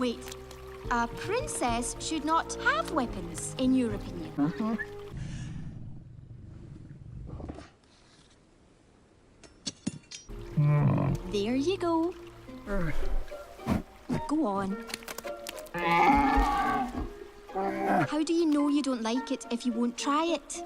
Wait. A princess should not have weapons, in your opinion. There you go. Go on. How do you know you don't like it if you won't try it?